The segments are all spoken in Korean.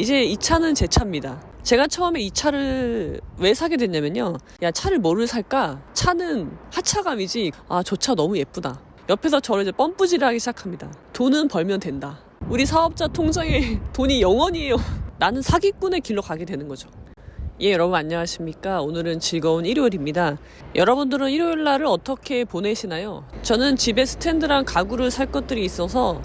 이제 이 차는 제 차입니다. 제가 처음에 이 차를 왜 사게 됐냐면요. 야, 차를 뭐를 살까? 차는 하차감이지. 아, 저 차 너무 예쁘다. 옆에서 저를 이제 펌프질을 하기 시작합니다. 돈은 벌면 된다. 우리 사업자 통장에 돈이 0원이에요. 나는 사기꾼의 길로 가게 되는 거죠. 예, 여러분 안녕하십니까? 오늘은 즐거운 일요일입니다. 여러분들은 일요일 날을 어떻게 보내시나요? 저는 집에 스탠드랑 가구를 살 것들이 있어서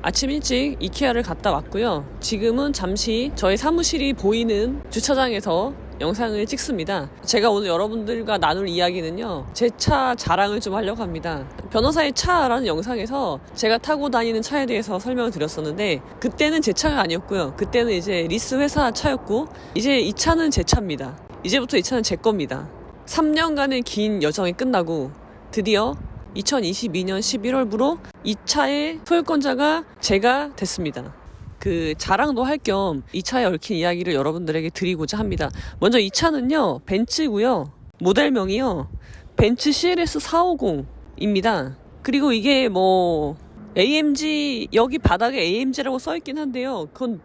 아침 일찍 이케아를 갔다 왔고요. 지금은 잠시 저의 사무실이 보이는 주차장에서 영상을 찍습니다. 제가 오늘 여러분들과 나눌 이야기는요, 제 차 자랑을 좀 하려고 합니다. 변호사의 차라는 영상에서 제가 타고 다니는 차에 대해서 설명을 드렸었는데, 그때는 제 차가 아니었고요. 그때는 이제 리스 회사 차였고, 이제 이 차는 제 차입니다. 이제부터 이 차는 제 겁니다. 3년간의 긴 여정이 끝나고 드디어 2022년 11월부로 이 차의 소유권자가 제가 됐습니다. 그 자랑도 할 겸 이 차에 얽힌 이야기를 여러분들에게 드리고자 합니다. 먼저 이 차는요, 벤츠고요. 모델명이요, 벤츠 CLS 450입니다. 그리고 이게 뭐 AMG, 여기 바닥에 AMG라고 써있긴 한데요, 그건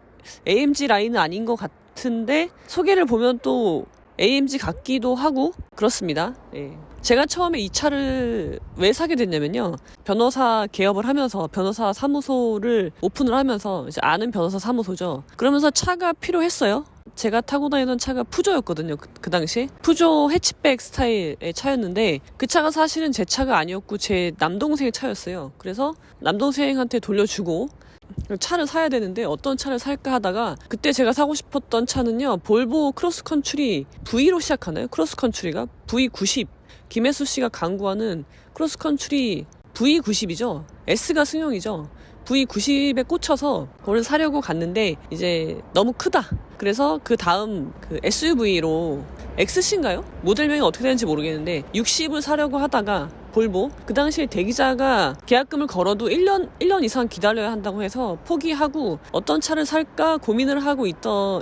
AMG 라인은 아닌 것 같은데 소개를 보면 또 AMG 같기도 하고 그렇습니다. 예. 제가 처음에 이 차를 왜 사게 됐냐면요, 변호사 개업을 하면서 변호사 사무소를 오픈을 하면서 이제 아는 변호사 사무소죠. 그러면서 차가 필요했어요. 제가 타고 다니던 차가 푸조였거든요. 그 당시 푸조 해치백 스타일의 차였는데, 그 차가 사실은 제 차가 아니었고 제 남동생의 차였어요. 그래서 남동생한테 돌려주고 차를 사야 되는데 어떤 차를 살까 하다가, 그때 제가 사고 싶었던 차는요, 볼보 크로스컨트리 V로 시작하나요? 크로스컨트리가 V90, 김혜수 씨가 강구하는 크로스컨트리 V90이죠. S가 승용이죠. V90에 꽂혀서 그걸 사려고 갔는데 이제 너무 크다. 그래서 그 다음 그 SUV로 XC인가요? 모델명이 어떻게 되는지 모르겠는데 60을 사려고 하다가, 볼보, 그 당시에 대기자가 계약금을 걸어도 1년 이상 기다려야 한다고 해서 포기하고 어떤 차를 살까 고민을 하고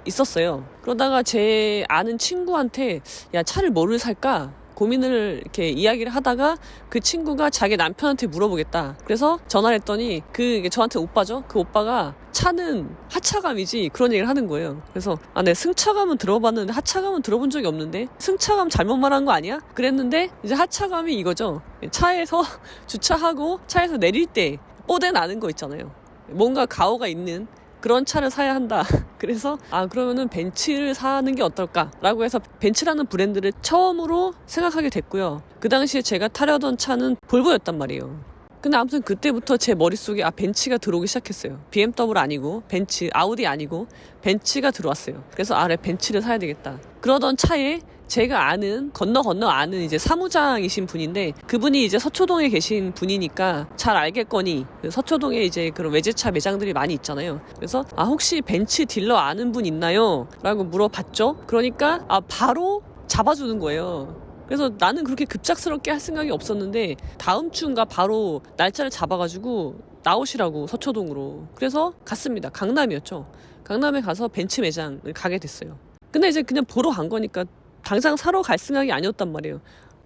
있었어요. 그러다가 제 아는 친구한테, 야, 차를 뭐를 살까 고민을 이렇게 이야기를 하다가 그 친구가 자기 남편한테 물어보겠다. 그래서 전화를 했더니 그게 저한테 오빠죠. 그 오빠가 차는 하차감이지 그런 얘기를 하는 거예요. 그래서 네, 승차감은 들어봤는데 하차감은 들어본 적이 없는데, 승차감 잘못 말한 거 아니야? 그랬는데 이제 하차감이 이거죠. 차에서 주차하고 차에서 내릴 때 뽀대 나는 거 있잖아요. 뭔가 가오가 있는 그런 차를 사야 한다. 그래서 그러면은 벤츠를 사는 게 어떨까라고 해서 벤츠라는 브랜드를 처음으로 생각하게 됐고요. 그 당시에 제가 타려던 차는 볼보였단 말이에요. 근데 아무튼 그때부터 제 머릿속에 벤츠가 들어오기 시작했어요. BMW 아니고 벤츠, 아우디 아니고 벤츠가 들어왔어요. 그래서 그래, 벤츠를 사야 되겠다. 그러던 차에 제가 건너 아는 이제 사무장이신 분인데, 그분이 이제 서초동에 계신 분이니까 잘 알겠거니, 서초동에 이제 그런 외제차 매장들이 많이 있잖아요. 그래서 혹시 벤츠 딜러 아는 분 있나요? 라고 물어봤죠. 그러니까 바로 잡아주는 거예요. 그래서 나는 그렇게 급작스럽게 할 생각이 없었는데 다음 주인가 바로 날짜를 잡아가지고 나오시라고, 서초동으로. 그래서 갔습니다. 강남이었죠. 강남에 가서 벤츠 매장을 가게 됐어요. 근데 이제 그냥 보러 간 거니까 당장 사러 갈 생각이 아니었단 말이에요.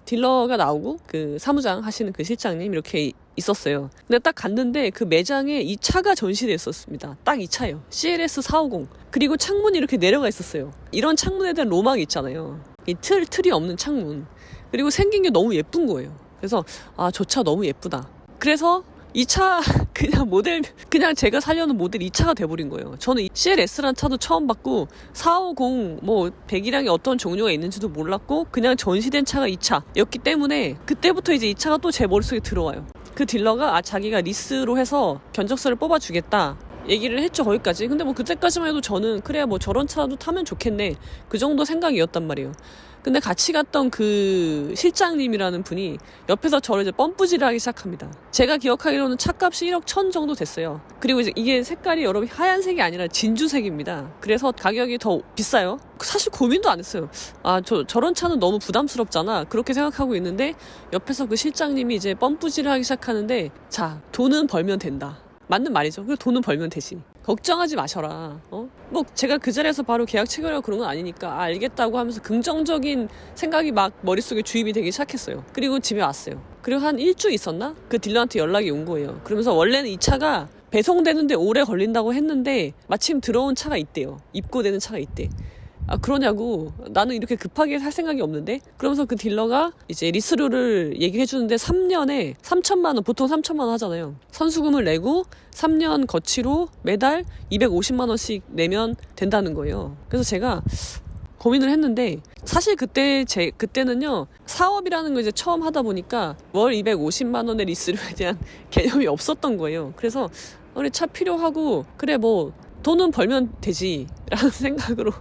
딜러가 나오고 그 사무장 하시는 그 실장님 이렇게 있었어요. 근데 딱 갔는데 그 매장에 이 차가 전시되어 있었습니다. 딱 이 차예요. CLS 450. 그리고 창문이 이렇게 내려가 있었어요. 이런 창문에 대한 로망이 있잖아요. 이 틀이 없는 창문. 그리고 생긴 게 너무 예쁜 거예요. 그래서 저 차 너무 예쁘다. 그래서 이 차 그냥 제가 살려는 모델 이 차가 돼버린 거예요. 저는 이 CLS라는 차도 처음 봤고 450 뭐 배기량이 어떤 종류가 있는지도 몰랐고 그냥 전시된 차가 이 차였기 때문에 그때부터 이제 이 차가 또 제 머릿속에 들어와요. 그 딜러가 자기가 리스로 해서 견적서를 뽑아주겠다 얘기를 했죠. 거기까지. 근데 뭐 그때까지만 해도 저는 그래 뭐 저런 차라도 타면 좋겠네, 그 정도 생각이었단 말이에요. 근데 같이 갔던 그 실장님이라는 분이 옆에서 저를 이제 펌프질을 하기 시작합니다. 제가 기억하기로는 차값이 1억 1천 정도 됐어요. 그리고 이제 이게 색깔이 여러분 하얀색이 아니라 진주색입니다. 그래서 가격이 더 비싸요. 사실 고민도 안 했어요. 저런 차는 너무 부담스럽잖아, 그렇게 생각하고 있는데 옆에서 그 실장님이 이제 펌프질을 하기 시작하는데, 자, 돈은 벌면 된다. 맞는 말이죠. 그래서 돈은 벌면 되지. 걱정하지 마셔라. 뭐 제가 그 자리에서 바로 계약 체결하고 그런 건 아니니까 알겠다고 하면서 긍정적인 생각이 막 머릿속에 주입이 되기 시작했어요. 그리고 집에 왔어요. 그리고 한 일주 있었나? 그 딜러한테 연락이 온 거예요. 그러면서 원래는 이 차가 배송되는데 오래 걸린다고 했는데 마침 들어온 차가 있대요. 입고되는 차가 있대. 아, 그러냐고. 나는 이렇게 급하게 살 생각이 없는데? 그러면서 그 딜러가 이제 리스료를 얘기해 주는데 3년에 3천만 원, 보통 3천만 원 하잖아요. 선수금을 내고 3년 거치로 매달 250만 원씩 내면 된다는 거예요. 그래서 제가 고민을 했는데, 사실 그때는요, 사업이라는 걸 이제 처음 하다 보니까 월 250만 원의 리스료에 대한 개념이 없었던 거예요. 그래서 우리 차 필요하고, 그래 뭐 돈은 벌면 되지 라는 생각으로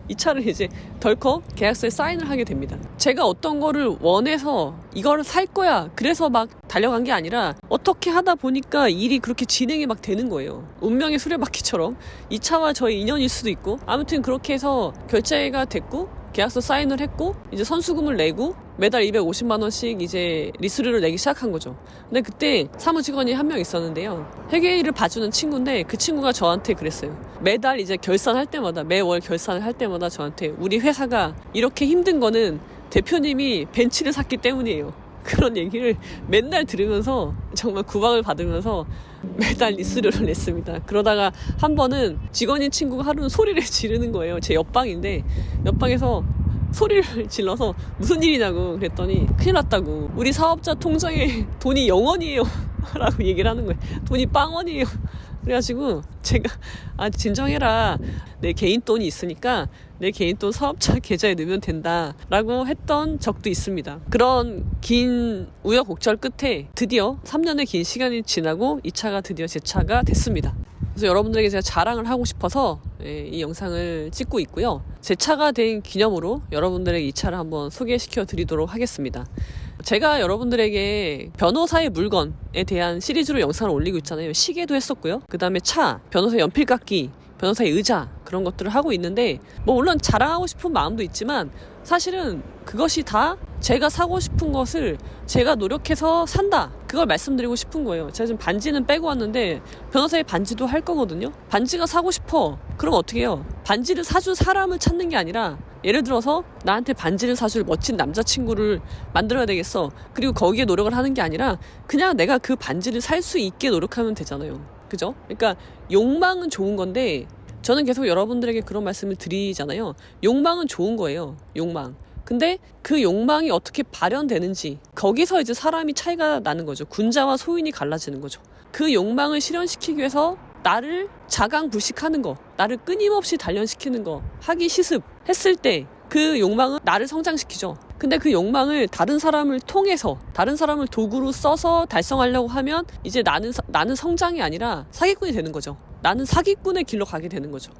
이 차를 이제 덜컥 계약서에 사인을 하게 됩니다. 제가 어떤 거를 원해서 이거를 살 거야 그래서 막 달려간 게 아니라 어떻게 하다 보니까 일이 그렇게 진행이 막 되는 거예요. 운명의 수레바퀴처럼 이 차와 저의 인연일 수도 있고, 아무튼 그렇게 해서 결제가 됐고 계약서 사인을 했고 이제 선수금을 내고 매달 250만 원씩 이제 리스료를 내기 시작한 거죠. 근데 그때 사무직원이 한 명 있었는데요. 회계일을 봐주는 친구인데 그 친구가 저한테 그랬어요. 매달 이제 결산할 때마다, 매월 결산을 할 때마다 저한테 우리 회사가 이렇게 힘든 거는 대표님이 벤츠를 샀기 때문이에요. 그런 얘기를 맨날 들으면서 정말 구박을 받으면서 매달 리스료를 냈습니다. 그러다가 한 번은 직원인 친구가 하루는 소리를 지르는 거예요. 제 옆방인데 옆방에서 소리를 질러서 무슨 일이냐고 그랬더니 큰일 났다고. 우리 사업자 통장에 돈이 0원이에요 라고 얘기를 하는 거예요. 돈이 빵원이에요. 그래가지고 제가 진정해라. 내 개인 돈이 있으니까 내 개인 돈 사업자 계좌에 넣으면 된다 라고 했던 적도 있습니다. 그런 긴 우여곡절 끝에 드디어 3년의 긴 시간이 지나고 이 차가 드디어 제 차가 됐습니다. 그래서 여러분들에게 제가 자랑을 하고 싶어서 이 영상을 찍고 있고요. 제 차가 된 기념으로 여러분들에게 이 차를 한번 소개시켜 드리도록 하겠습니다. 제가 여러분들에게 변호사의 물건에 대한 시리즈로 영상을 올리고 있잖아요. 시계도 했었고요. 그 다음에 차, 변호사 연필 깎기, 변호사의 의자, 그런 것들을 하고 있는데, 뭐 물론 자랑하고 싶은 마음도 있지만 사실은 그것이 다 제가 사고 싶은 것을 제가 노력해서 산다, 그걸 말씀드리고 싶은 거예요. 제가 지금 반지는 빼고 왔는데 변호사의 반지도 할 거거든요. 반지가 사고 싶어. 그럼 어떻게 해요? 반지를 사준 사람을 찾는 게 아니라, 예를 들어서 나한테 반지를 사줄 멋진 남자친구를 만들어야 되겠어. 그리고 거기에 노력을 하는 게 아니라 그냥 내가 그 반지를 살 수 있게 노력하면 되잖아요. 그죠? 그러니까 욕망은 좋은 건데, 저는 계속 여러분들에게 그런 말씀을 드리잖아요. 욕망은 좋은 거예요. 욕망. 근데 그 욕망이 어떻게 발현되는지, 거기서 이제 사람이 차이가 나는 거죠. 군자와 소인이 갈라지는 거죠. 그 욕망을 실현시키기 위해서 나를 자강불식하는 거, 나를 끊임없이 단련시키는 거, 하기 시습했을 때 그 욕망은 나를 성장시키죠. 근데 그 욕망을 다른 사람을 통해서, 다른 사람을 도구로 써서 달성하려고 하면 이제 나는 성장이 아니라 사기꾼이 되는 거죠. 나는 사기꾼의 길로 가게 되는 거죠.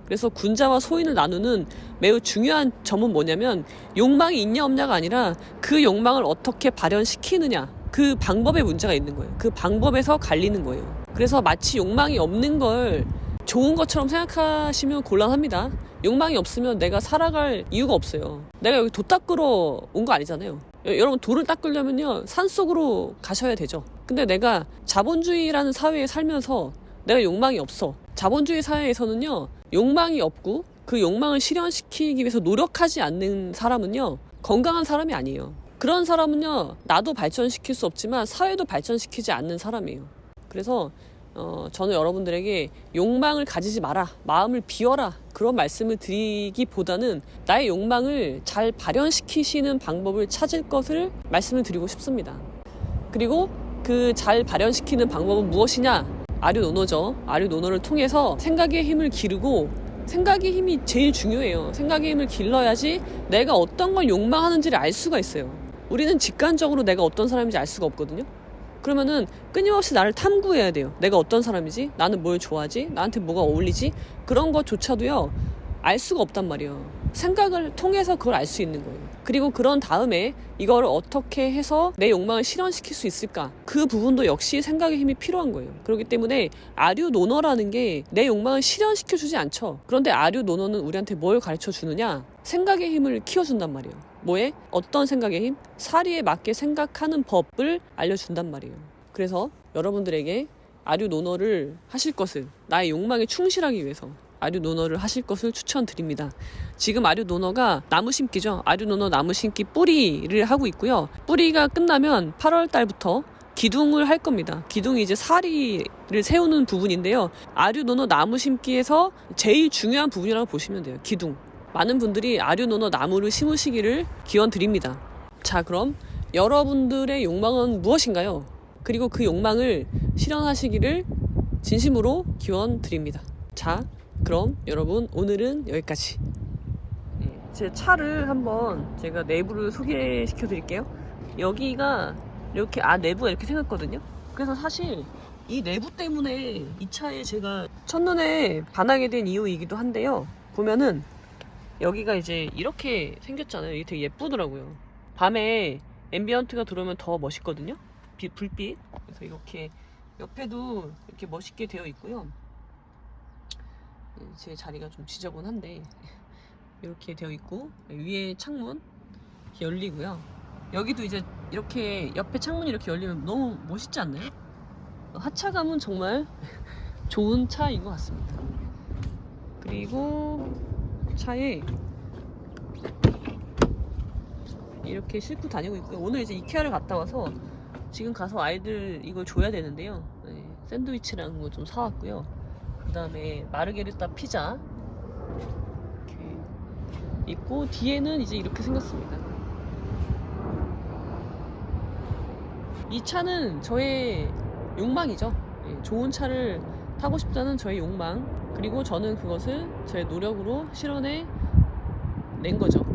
그래서 군자와 소인을 나누는 매우 중요한 점은 뭐냐면, 욕망이 있냐 없냐가 아니라 그 욕망을 어떻게 발현시키느냐, 그 방법에 문제가 있는 거예요. 그 방법에서 갈리는 거예요. 그래서 마치 욕망이 없는 걸 좋은 것처럼 생각하시면 곤란합니다. 욕망이 없으면 내가 살아갈 이유가 없어요. 내가 여기 도 닦으러 온 거 아니잖아요. 여러분, 돌을 닦으려면요 산속으로 가셔야 되죠. 근데 내가 자본주의라는 사회에 살면서 내가 욕망이 없어. 자본주의 사회에서는요, 욕망이 없고 그 욕망을 실현시키기 위해서 노력하지 않는 사람은요 건강한 사람이 아니에요. 그런 사람은요, 나도 발전시킬 수 없지만 사회도 발전시키지 않는 사람이에요. 그래서 저는 여러분들에게 욕망을 가지지 마라, 마음을 비워라, 그런 말씀을 드리기보다는 나의 욕망을 잘 발현시키시는 방법을 찾을 것을 말씀을 드리고 싶습니다. 그리고 그 잘 발현시키는 방법은 무엇이냐? 아류노노죠. 아류노노를 통해서 생각의 힘을 기르고, 생각의 힘이 제일 중요해요. 생각의 힘을 길러야지 내가 어떤 걸 욕망하는지를 알 수가 있어요. 우리는 직관적으로 내가 어떤 사람인지 알 수가 없거든요. 그러면은 끊임없이 나를 탐구해야 돼요. 내가 어떤 사람이지? 나는 뭘 좋아하지? 나한테 뭐가 어울리지? 그런 것조차도요 알 수가 없단 말이에요. 생각을 통해서 그걸 알 수 있는 거예요. 그리고 그런 다음에 이거를 어떻게 해서 내 욕망을 실현시킬 수 있을까? 그 부분도 역시 생각의 힘이 필요한 거예요. 그렇기 때문에 아류노너라는 게 내 욕망을 실현시켜 주지 않죠. 그런데 아류노너는 우리한테 뭘 가르쳐 주느냐? 생각의 힘을 키워준단 말이에요. 뭐에? 어떤 생각의 힘? 사리에 맞게 생각하는 법을 알려준단 말이에요. 그래서 여러분들에게 아류노너를 하실 것을, 나의 욕망에 충실하기 위해서 아류노너를 하실 것을 추천드립니다. 지금 아류노너가 나무 심기죠. 아류노너 나무 심기 뿌리를 하고 있고요. 뿌리가 끝나면 8월 달부터 기둥을 할 겁니다. 기둥이 이제 사리를 세우는 부분인데요. 아류노노 나무 심기에서 제일 중요한 부분이라고 보시면 돼요. 기둥. 많은 분들이 아류노노 나무를 심으시기를 기원 드립니다. 자, 그럼 여러분들의 욕망은 무엇인가요? 그리고 그 욕망을 실현하시기를 진심으로 기원 드립니다. 자, 그럼 여러분 오늘은 여기까지. 제 차를 한번 제가 내부를 소개시켜 드릴게요. 여기가 이렇게 내부가 이렇게 생겼거든요. 그래서 사실 이 내부 때문에 이 차에 제가 첫눈에 반하게 된 이유이기도 한데요. 보면은 여기가 이제 이렇게 생겼잖아요. 이게 되게 예쁘더라고요. 밤에 앰비언트가 들어오면 더 멋있거든요. 불빛. 그래서 이렇게 옆에도 이렇게 멋있게 되어 있고요. 제 자리가 좀 지저분한데 이렇게 되어 있고, 위에 창문 이렇게 열리고요. 여기도 이제 이렇게 옆에 창문이 이렇게 열리면 너무 멋있지 않나요? 하차감은 정말 좋은 차인 것 같습니다. 그리고 차에 이렇게 싣고 다니고 있고요. 오늘 이제 이케아를 갔다 와서 지금 가서 아이들 이걸 줘야 되는데요. 샌드위치라는 거 좀 사왔고요. 그 다음에 마르게리타 피자 이렇게 있고, 뒤에는 이제 이렇게 생겼습니다. 이 차는 저의 욕망이죠. 좋은 차를 타고 싶다는 저의 욕망, 그리고 저는 그것을 저의 노력으로 실현해 낸 거죠.